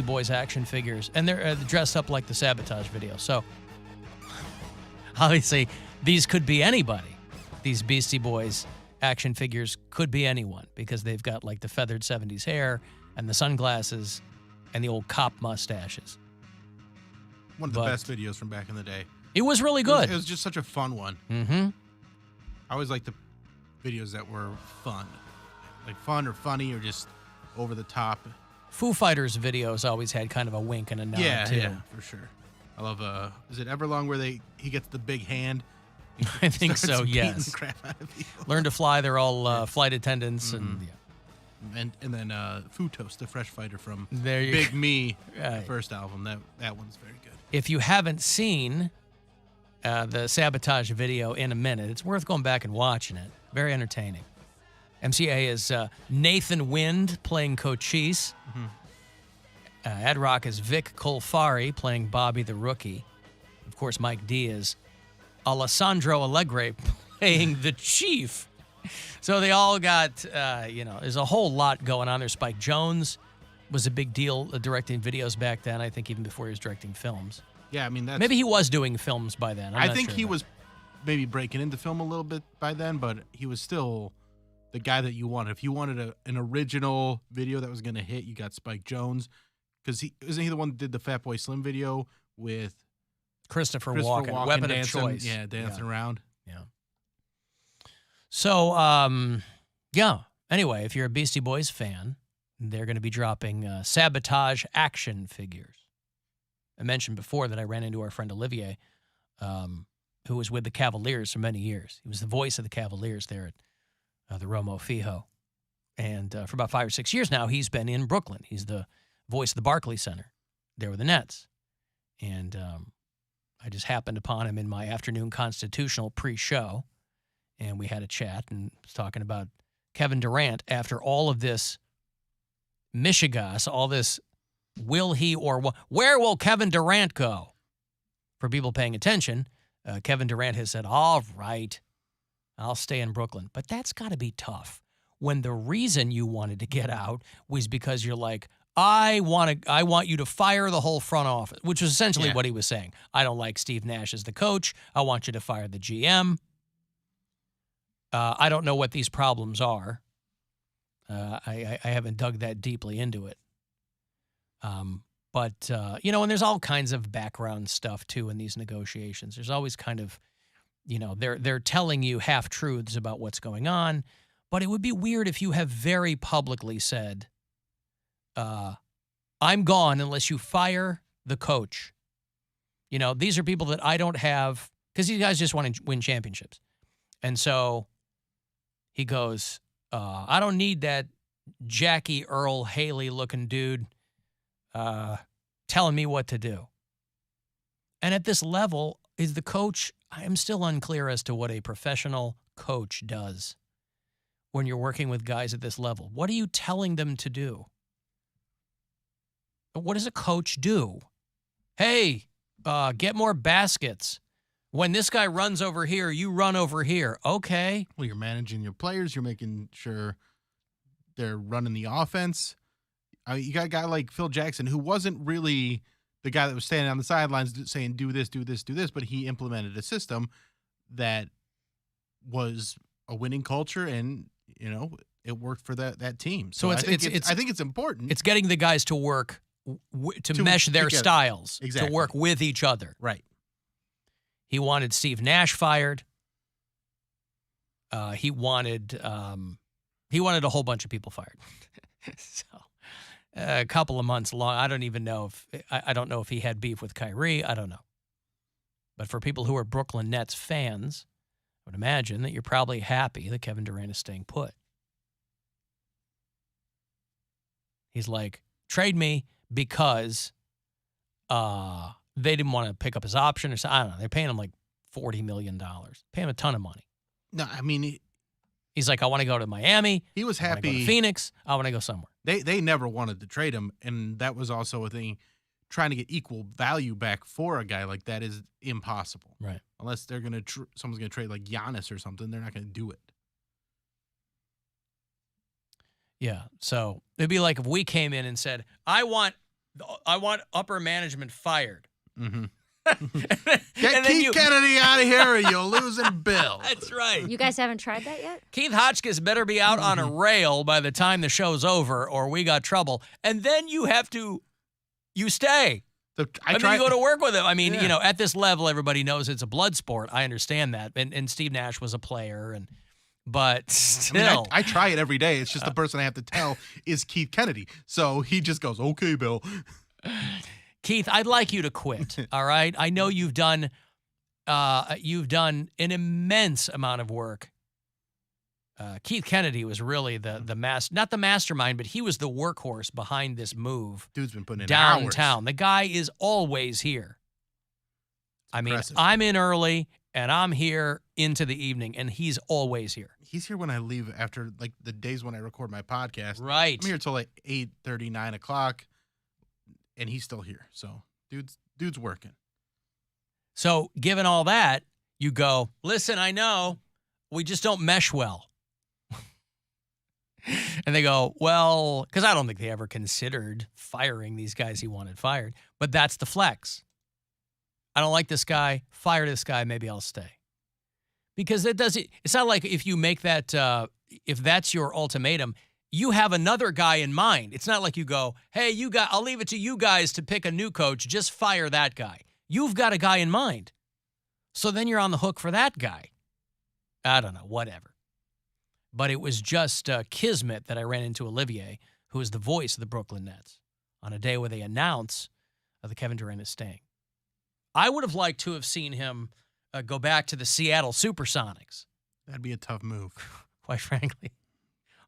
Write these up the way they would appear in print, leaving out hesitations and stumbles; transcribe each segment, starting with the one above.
Boys action figures, and they're dressed up like the Sabotage video. So, obviously, these could be anybody. These Beastie Boys action figures could be anyone because they've got like the feathered 70s hair and the sunglasses and the old cop mustaches. One of the best videos from back in the day. It was really good. It was just such a fun one. Mm-hmm. I always liked the videos that were fun. Like fun or funny or just over the top. Foo Fighters videos always had kind of a wink and a nod, too. Yeah, for sure. I love, is it Everlong where he gets the big hand? I think so, yes. The crap out of people. Learn to Fly, they're all flight attendants. And then Food Toast, the Fresh Fighter from Big go. Me, the first album. That one's very good. If you haven't seen the Sabotage video in a minute, it's worth going back and watching it. Very entertaining. MCA is Nathan Wind playing Cochise. Mm-hmm. Ad Rock is Vic Colfari playing Bobby the Rookie. Of course, Mike D is Alessandro Allegre playing the Chief. So they all got, there's a whole lot going on there. Spike Jonze was a big deal directing videos back then, I think even before he was directing films. Yeah, I mean, maybe he was doing films by then. I think he was maybe breaking into film a little bit by then, but he was still the guy that you wanted. If you wanted an original video that was going to hit, you got Spike Jonze. Because isn't he the one that did the Fatboy Slim video with Christopher Walken, Weapon dancing, of Choice. Yeah, dancing around. Yeah. So, anyway, if you're a Beastie Boys fan, they're going to be dropping Sabotage action figures. I mentioned before that I ran into our friend Olivier, who was with the Cavaliers for many years. He was the voice of the Cavaliers there at the Romo Fijo. And for about 5 or 6 years now, he's been in Brooklyn. He's the voice of the Barclays Center there with the Nets. And I just happened upon him in my afternoon constitutional pre-show, and we had a chat and was talking about Kevin Durant after all of this mishigas, all this will he or where will Kevin Durant go? For people paying attention, Kevin Durant has said, all right, I'll stay in Brooklyn. But that's got to be tough when the reason you wanted to get out was because you're like, I want you to fire the whole front office, which was essentially what he was saying. I don't like Steve Nash as the coach. I want you to fire the GM. I don't know what these problems are. I haven't dug that deeply into it. But and there's all kinds of background stuff, too, in these negotiations. There's always kind of, they're telling you half-truths about what's going on. But it would be weird if you have very publicly said, I'm gone unless you fire the coach. These are people that I don't have, because these guys just want to win championships. And so he goes, I don't need that Jackie Earl Haley looking dude telling me what to do. And at this level, is the coach, I am still unclear as to what a professional coach does when you're working with guys at this level. What are you telling them to do? What does a coach do? Hey, get more baskets. When this guy runs over here, you run over here. Okay. Well, you're managing your players. You're making sure they're running the offense. You got a guy like Phil Jackson, who wasn't really the guy that was standing on the sidelines saying, do this, do this, do this, but he implemented a system that was a winning culture, and, it worked for that team. So I think it's important. It's getting the guys to work to mesh their together. styles, Exactly. to work with each other. Right. He wanted Steve Nash fired. He wanted a whole bunch of people fired. So a couple of months long. I don't even know I don't know if he had beef with Kyrie. I don't know. But for people who are Brooklyn Nets fans, I would imagine that you're probably happy that Kevin Durant is staying put. He's like, trade me because they didn't want to pick up his option or something. I don't know. They're paying him like $40 million. Pay him a ton of money. No, I mean, he's like, I want to go to Miami. He was happy. I want to go to Phoenix. I want to go somewhere. They never wanted to trade him, and that was also a thing. Trying to get equal value back for a guy like that is impossible. Right. Unless they're going to someone's going to trade like Giannis or something, they're not going to do it. Yeah. So it'd be like if we came in and said, I want upper management fired. Mm-hmm. Get Get Keith Kennedy out of here or you're losing Bill. That's right. You guys haven't tried that yet? Keith Hotchkiss better be out on a rail by the time the show's over or we got trouble. And then you stay. So Then you go to work with him. I mean, at this level, everybody knows it's a blood sport. I understand that. And Steve Nash was a player. But still. I try it every day. It's just the person I have to tell is Keith Kennedy. So he just goes, okay, Bill. Keith, I'd like you to quit, all right? I know you've done an immense amount of work. Keith Kennedy was really not the mastermind, but he was the workhorse behind this move. Dude's been putting in downtown. hours. The guy is always here. I mean, impressive. I'm in early, and I'm here into the evening, and he's always here. He's here when I leave after, like, the days when I record my podcast. Right. I'm here till, like, 8:30, 9 o'clock. And he's still here. So dude's working. So given all that, you go, listen, I know we just don't mesh well. And they go, well, because I don't think they ever considered firing these guys he wanted fired. But that's the flex. I don't like this guy. Fire this guy. Maybe I'll stay. Because it's not like if you make that, if that's your ultimatum, you have another guy in mind. It's not like you go, hey, I'll leave it to you guys to pick a new coach. Just fire that guy. You've got a guy in mind. So then you're on the hook for that guy. I don't know, whatever. But it was just kismet that I ran into Olivier, who is the voice of the Brooklyn Nets, on a day where they announce that Kevin Durant is staying. I would have liked to have seen him go back to the Seattle Supersonics. That'd be a tough move. Quite frankly.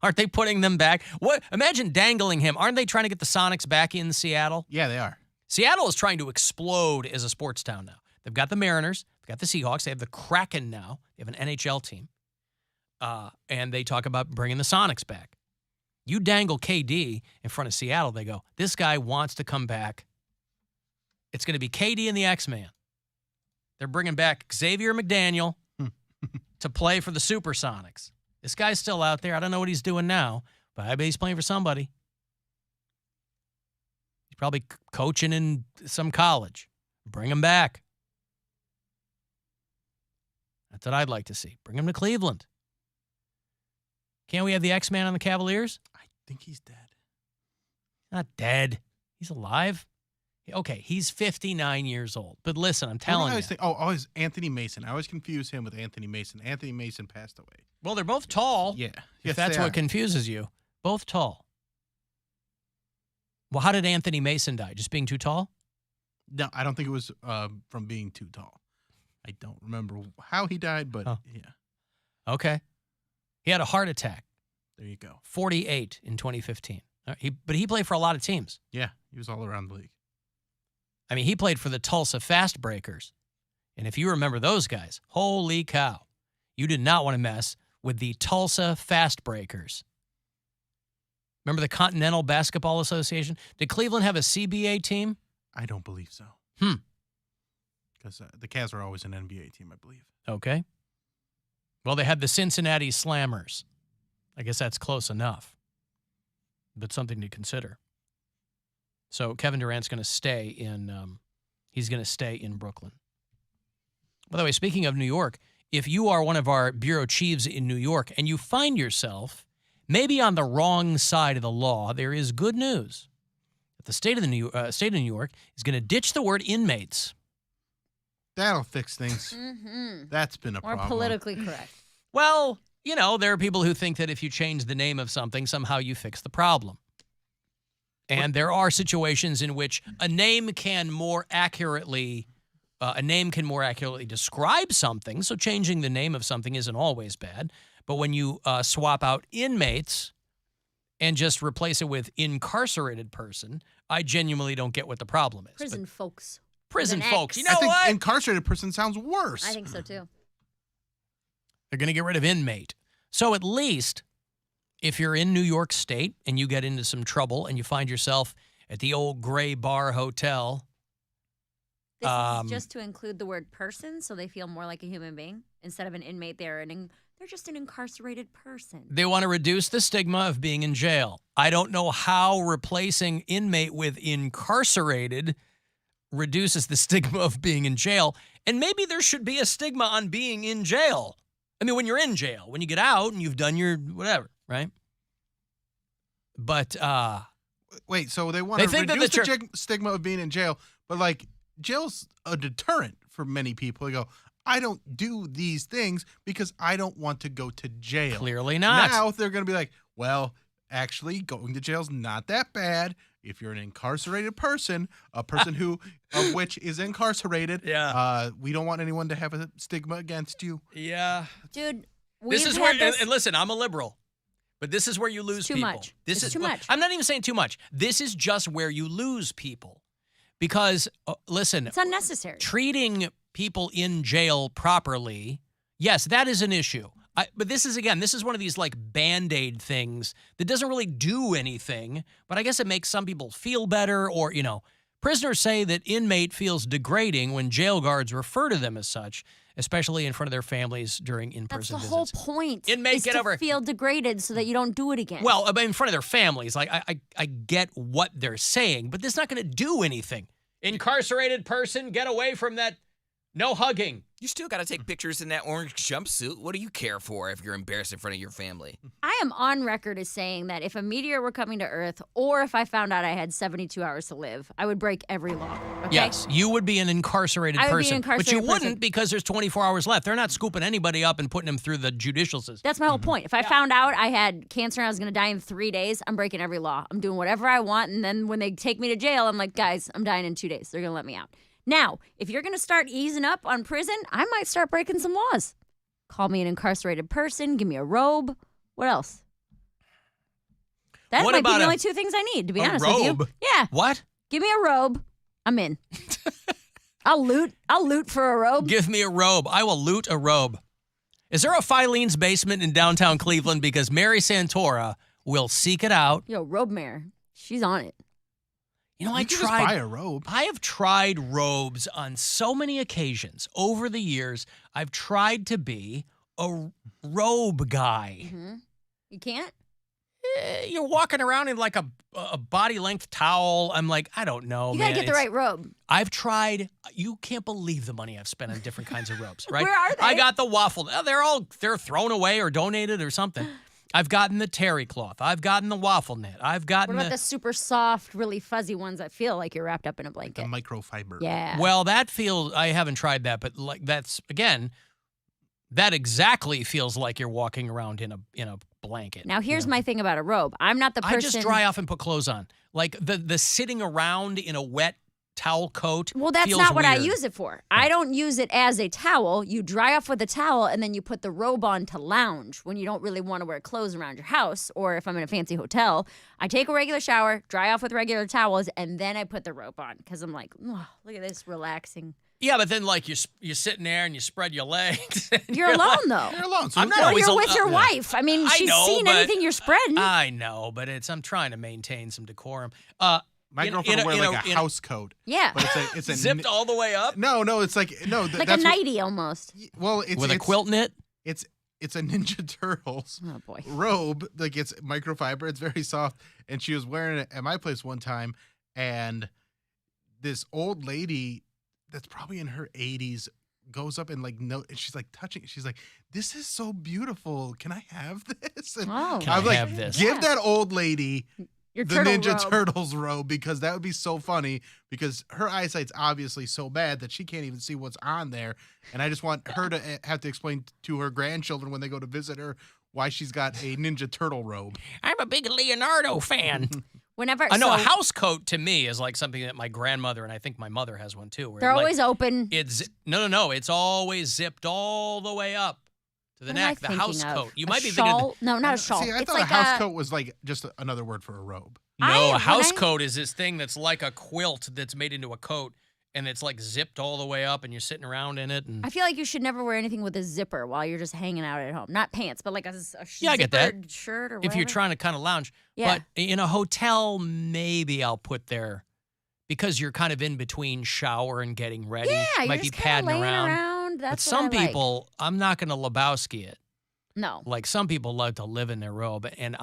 Aren't they putting them back? What? Imagine dangling him. Aren't they trying to get the Sonics back in Seattle? Yeah, they are. Seattle is trying to explode as a sports town now. They've got the Mariners. They've got the Seahawks. They have the Kraken now. They have an NHL team. And they talk about bringing the Sonics back. You dangle KD in front of Seattle, they go, this guy wants to come back. It's going to be KD and the X-Man. They're bringing back Xavier McDaniel to play for the Supersonics. This guy's still out there. I don't know what he's doing now, but I bet he's playing for somebody. He's probably coaching in some college. Bring him back. That's what I'd like to see. Bring him to Cleveland. Can't we have the X-Man on the Cavaliers? I think he's dead. Not dead. He's alive. Okay, he's 59 years old. But listen, I'm telling you. Always Anthony Mason. I always confuse him with Anthony Mason. Anthony Mason passed away. Well, they're both tall. Yeah. If that's what confuses you. Both tall. Well, how did Anthony Mason die? Just being too tall? No, I don't think it was from being too tall. I don't remember how he died, but yeah. Okay. He had a heart attack. There you go. 48 in 2015. But he played for a lot of teams. Yeah, he was all around the league. I mean, he played for the Tulsa Fast Breakers. And if you remember those guys, holy cow. You did not want to mess with the Tulsa Fast Breakers. Remember the Continental Basketball Association? Did Cleveland have a CBA team? I don't believe so. Because the Cavs were always an NBA team, I believe. Okay. Well, they had the Cincinnati Slammers. I guess that's close enough. But something to consider. So Kevin Durant's going to stay in Brooklyn. By the way, speaking of New York, if you are one of our bureau chiefs in New York and you find yourself maybe on the wrong side of the law, there is good news. The state of New York is going to ditch the word inmates. That'll fix things. Mm-hmm. That's been a problem. More politically correct. Well, there are people who think that if you change the name of something, somehow you fix the problem. And there are situations in which a name can more accurately describe something. So changing the name of something isn't always bad. But when you swap out inmates and just replace it with incarcerated person, I genuinely don't get what the problem is. Prison folks. Prison With an folks. X. You know I think what? incarcerated person sounds worse. I think so too. They're going to get rid of inmate. So at least if you're in New York State and you get into some trouble and you find yourself at the old Gray Bar Hotel. This is just to include the word person so they feel more like a human being. Instead of an inmate, they're You're just an incarcerated person. They want to reduce the stigma of being in jail. I don't know how replacing inmate with incarcerated reduces the stigma of being in jail. And maybe there should be a stigma on being in jail. I mean, when you're in jail, when you get out and you've done your whatever, right? But wait, so they want to think that reduce the the stigma of being in jail, but like jail's a deterrent for many people. They go, I don't do these things because I don't want to go to jail. Clearly not. Now they're going to be like, well, actually, going to jail's not that bad. If you're an incarcerated person, a person of which is incarcerated, we don't want anyone to have a stigma against you. Yeah. Dude, This is where, and listen, I'm a liberal, but this is where you lose too people. much. This It's is too much. I'm not even saying too much. This is just where you lose people. Because, listen, It's unnecessary. treating people in jail properly, yes, that is an issue. But this is one of these like Band-Aid things that doesn't really do anything, but I guess it makes some people feel better or, prisoners say that inmate feels degrading when jail guards refer to them as such, especially in front of their families during in-person That's visits. the whole point. Inmate, is get to over it. feel degraded so that you don't do it again. Well, in front of their families, like I get what they're saying, but that's not going to do anything. Incarcerated person, get away from that. No hugging. You still got to take pictures in that orange jumpsuit. What do you care for if you're embarrassed in front of your family? I am on record as saying that if a meteor were coming to Earth, or if I found out I had 72 hours to live, I would break every law. Okay? Yes, you would be an incarcerated I would be person. an But you incarcerated wouldn't person. because there's 24 hours left. They're not scooping anybody up and putting them through the judicial system. That's my whole point. If I found out I had cancer and I was going to die in 3 days, I'm breaking every law. I'm doing whatever I want. And then when they take me to jail, I'm like, guys, I'm dying in 2 days. They're going to let me out. Now, if you're going to start easing up on prison, I might start breaking some laws. Call me an incarcerated person. Give me a robe. What else? That What might be about the a- only two things I need, to be a honest with robe? you. Yeah. What? Give me a robe. I'm in. I'll loot for a robe. Give me a robe. I will loot a robe. Is there a Filene's basement in downtown Cleveland? Because Mary Santora will seek it out. Yo, robe mare. She's on it. You know, You I can just tried. buy a robe. I have tried robes on so many occasions over the years. I've tried to be a robe guy. Hmm. You can't? You're walking around in like a body length towel. I'm like, I don't know, You man. gotta get the right robe. I've tried. You can't believe the money I've spent on different kinds of robes, right? Where are they? I got the waffle. They're thrown away or donated or something. I've gotten the terry cloth. I've gotten the waffle knit. I've What gotten about the super soft, really fuzzy ones that feel like you're wrapped up in a The blanket? microfiber. Yeah. Well, that feels. I haven't tried that, but like that's again. That exactly feels like you're walking around in a blanket. Now here's you know? my thing about a robe. I'm not the person. I just dry off and put clothes on. Like the sitting around in a wet towel coat. Well, that's feels not what I weird. use it for. I don't use it as a towel. You dry off with a towel and then you put the robe on to lounge when you don't really want to wear clothes around your house, or if I'm in a fancy hotel. I take a regular shower, dry off with regular towels, and then I put the robe on because I'm like, oh, look at this relaxing. Yeah, but then like you're sitting there and you spread your legs. and You're alone like- though. You're alone. So I'm not Or always you're al- with your yeah. wife. I mean, I she's know, seen but anything you're spreading. I know, but I'm trying to maintain some decorum. my in- girlfriend in will a- wear in like a- a in a- house coat. Yeah. But it's a Zipped all the way up No, it's like no. Like a that's what- nightie almost. Well, it's with a it's- quilt knit. It's a Ninja Turtles Oh boy. robe. Like it's microfiber. It's very soft. And she was wearing it at my place one time, and this old lady that's probably in her 80s goes up and like no, and she's like touching. She's like, "This is so beautiful. Can I have this?" And Oh. Can I'm I like, have this? give Yeah. that old lady Your the turtle Ninja robe. Turtles robe, because that would be so funny, because her eyesight's obviously so bad that she can't even see what's on there. And I just want her to have to explain to her grandchildren when they go to visit her why she's got a Ninja Turtle robe. I'm a big Leonardo fan. Whenever I know a so house coat to me is like something that my grandmother and I think my mother has one too. Where they're like, always open. It's no. It's always zipped all the way up to the What am I neck. The thinking house of? coat. You A might be thinking. shawl? No, not a shawl. See, I it's thought like a house coat was like just another word for a robe. No, when a house I- coat is this thing that's like a quilt that's made into a coat, and it's like zipped all the way up, and you're sitting around in it. And I feel like you should never wear anything with a zipper while you're just hanging out at home. Not pants, but like a Yeah, I get that. zippered shirt or if you're whatever. trying to kind of lounge, Yeah. but in a hotel, maybe I'll put there because you're kind of in between shower and getting ready. Yeah, you you're might be just kinda padding laying around. around. But That's some what I like. people, I'm not going to Lebowski it. No. Like some people love to live in their robe, and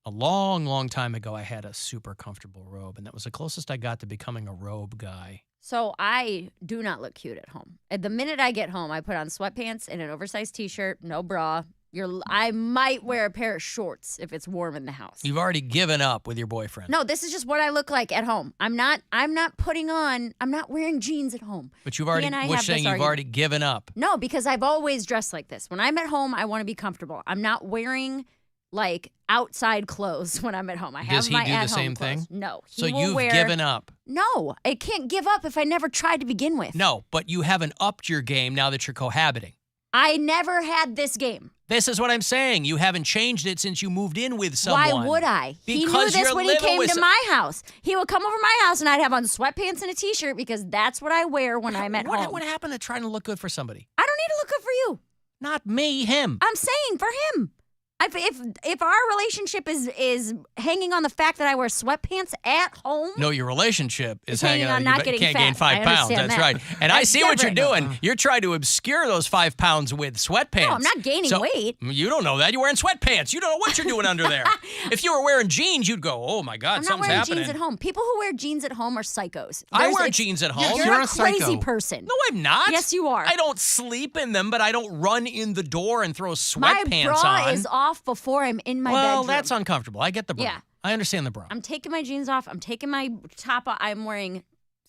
a long, long time ago, I had a super comfortable robe, and that was the closest I got to becoming a robe guy. So I do not look cute at home. At the minute I get home, I put on sweatpants and an oversized T-shirt, no bra. I might wear a pair of shorts if it's warm in the house. You've already given up with your boyfriend. No, this is just what I look like at home. I'm not wearing jeans at home. But you've already, He and I we're have saying this you've argument. already given up. No, because I've always dressed like this. When I'm at home, I want to be comfortable. I'm not wearing like outside clothes when I'm at home. I have Does he my do the at-home same clothes. thing? No. So He will you've wear... given up. No, I can't give up if I never tried to begin with. No, but you haven't upped your game now that you're cohabiting. I never had this game. This is what I'm saying. You haven't changed it since you moved in with someone. Why would I? He knew Because this you're when he living came with to my house. He would come over my house and I'd have on sweatpants and a T-shirt because that's what I wear when I'm at home. What happened to trying to look good for somebody? I don't need to look good for you. Not me, him. I'm saying for him. If our relationship is hanging on the fact that I wear sweatpants at home, No, your relationship is It's hanging on you not can't getting gain fat. 5 I pounds. understand That's that. right. And I That's see what you're different. doing. You're trying to obscure those 5 pounds with sweatpants. No, I'm not gaining weight. You don't know that. You're wearing sweatpants. You don't know what you're doing under there. If you were wearing jeans, you'd go, oh my God, I'm not something's wearing happening. jeans at home. People who wear jeans at home are psychos. I wear jeans at home. Yes, You're You're a a crazy psycho. person. No, I'm not. Yes, you are. I don't sleep in them, but I don't run in the door and throw My sweatpants bra on. is off before I'm in my well, bedroom. that's uncomfortable. I get the bra. Yeah. I understand the bra. I'm taking my jeans off. I'm taking my top off. I'm wearing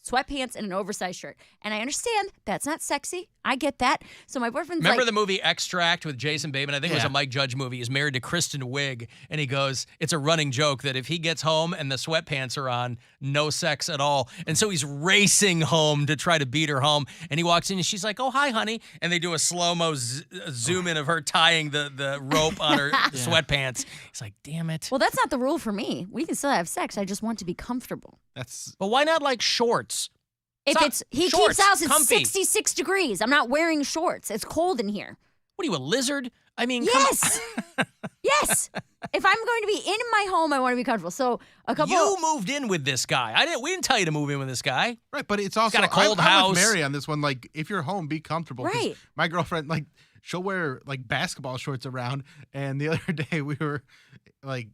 sweatpants and an oversized shirt. And I understand that's not sexy. I get that. So my boyfriend's Remember like, the movie Extract with Jason Bateman? I think it was Yeah. a Mike Judge movie. He's married to Kristen Wiig, and he goes, it's a running joke that if he gets home and the sweatpants are on, no sex at all. And so he's racing home to try to beat her home. And he walks in, and she's like, oh, hi, honey. And they do a slow-mo zoom in of her tying the rope on her sweatpants. He's like, damn it. well, that's not the rule for me. We can still have sex. I just want to be comfortable. That's But why not like shorts? If he Shorts, keeps house, it's comfy. 66 degrees. I'm not wearing shorts. It's cold in here. What are you, a lizard? I mean, come on. Yes. Yes. If I'm going to be in my home, I want to be comfortable. So a couple. You moved in with this guy. We didn't tell you to move in with this guy. right, but it's also got a cold I'm house. with Mary on this one. Like, if you're home, be comfortable. 'cause Right. My girlfriend, like, she'll wear like basketball shorts around, and the other day we were like,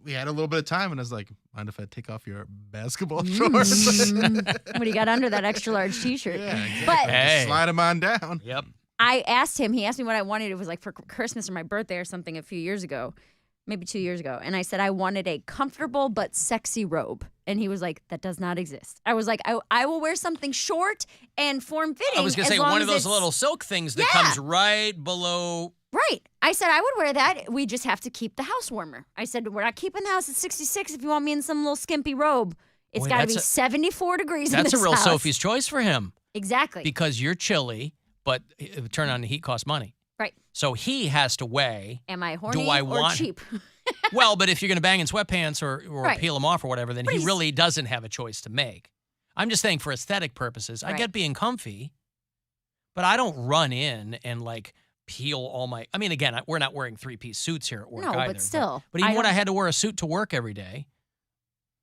we had a little bit of time, and I was like, mind if I take off your basketball shorts? What do you got under that extra large T-shirt? Yeah, exactly. But Hey. Just slide them on down. Yep. I asked him. He asked me what I wanted. It was like for Christmas or my birthday or something a few years ago, maybe 2 years ago. And I said I wanted a comfortable but sexy robe. And he was like, "That does not exist." I was like, "I will wear something short and form-fitting." I was going to as say long one as of those it's- little silk things that Yeah. comes right below. Right. I said I would wear that. We just have to keep the house warmer. I said we're not keeping the house at 66 if you want me in some little skimpy robe. It's Boy, got to that's be a- 74 degrees in That's this a real house. Sophie's choice for him Exactly. because you're chilly, but turn on the heat costs money. Right. So he has to weigh. Am I horny I or want- cheap? Well, but if you're going to bang in sweatpants or Right. peel them off or whatever, then But he he's- really doesn't have a choice to make. I'm just saying for aesthetic purposes, I Right. get being comfy, but I don't run in and like peel all my. I mean, again, we're not wearing 3-piece suits here at work No, but either. still, But even I when I don't- had to wear a suit to work every day,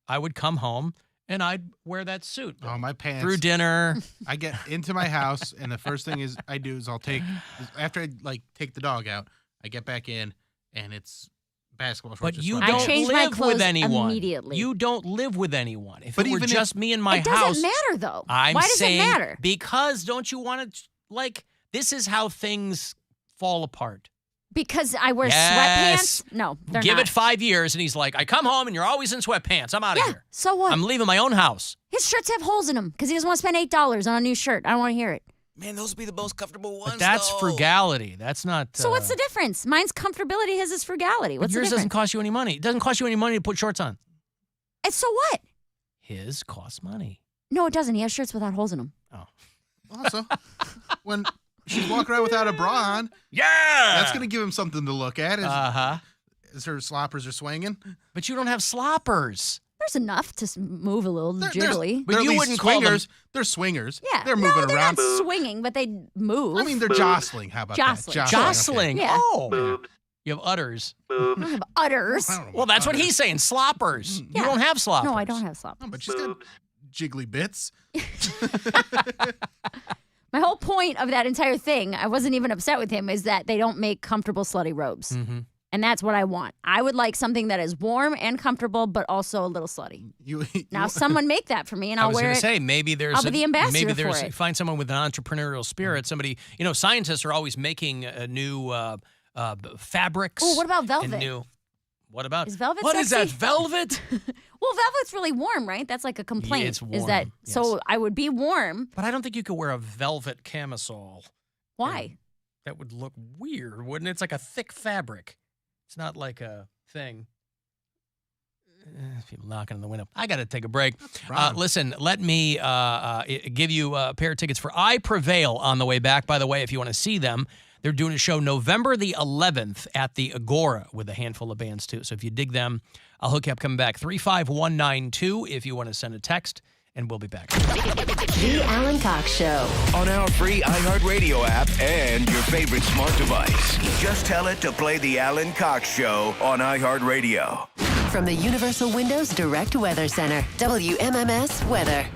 I would come home and I'd wear that suit Oh, my pants. through dinner. I get into my house, and the first thing I do is after I like take the dog out, I get back in, and it's basketball shorts. But or you sweatpants. I don't change my live with clothes anyone. immediately. You don't live with anyone. If But it were even if- just me and my it house, doesn't matter though. I'm Why does saying it matter? because don't you want to like this is how things fall apart. Because I wear Yes. sweatpants? No, they're Give not. it 5 years and he's like, I come home and you're always in sweatpants. I'm out of Yeah, here. so what? I'm leaving my own house. His shirts have holes in them because he doesn't want to spend $8 on a new shirt. I don't want to hear it. Man, those would be the most comfortable ones. But that's though. frugality. That's not So what's the difference? Mine's comfortability, his is frugality. What's the yours doesn't difference? cost you any money. It doesn't cost you any money to put shorts on. And so what? His costs money. No, it doesn't. He has shirts without holes in them. Also, when she's walking around without a bra on, Yeah. that's going to give him something to look at. Uh-huh. As her sloppers are swinging. But you don't have sloppers. There's enough to move a little There's- jiggly. But They're you at least wouldn't call them- swingers. They're swingers. Yeah. They're no, moving they're around. not swinging, but they move. I mean, they're jostling. How about Jostling. that? Jostling. Yeah. Oh. You have udders. I don't have udders. I don't know Well, about that's what others. he's saying. Sloppers. Yeah. You don't have sloppers. No, I don't have slop. No, but she's got jiggly bits. My whole point of that entire thing, I wasn't even upset with him, is that they don't make comfortable slutty robes. Mm-hmm. And that's what I want. I would like something that is warm and comfortable, but also a little slutty. Now, someone make that for me, and I'll wear it. I was going to say, maybe there's I'll be the ambassador for it. Find someone with an entrepreneurial spirit. Somebody, scientists are always making new fabrics. Oh, what about velvet? What about? Is velvet What is sexy? that, velvet? Well, velvet's really warm, right? That's like a complaint. Yeah, it's warm. Is that yes. so? I would be warm. But I don't think you could wear a velvet camisole. Why? That would look weird, wouldn't it? It's like a thick fabric. It's not like a thing. People knocking on the window. I got to take a break. Listen, let me give you a pair of tickets for I Prevail on the way back. By the way, if you want to see them, they're doing a show November the 11th at the Agora with a handful of bands, too. So if you dig them, I'll hook you up coming back. 35192 if you want to send a text, and we'll be back. The Alan Cox Show. On our free iHeartRadio app and your favorite smart device. Just tell it to play The Alan Cox Show on iHeartRadio. From the Universal Windows Direct Weather Center, WMMS Weather.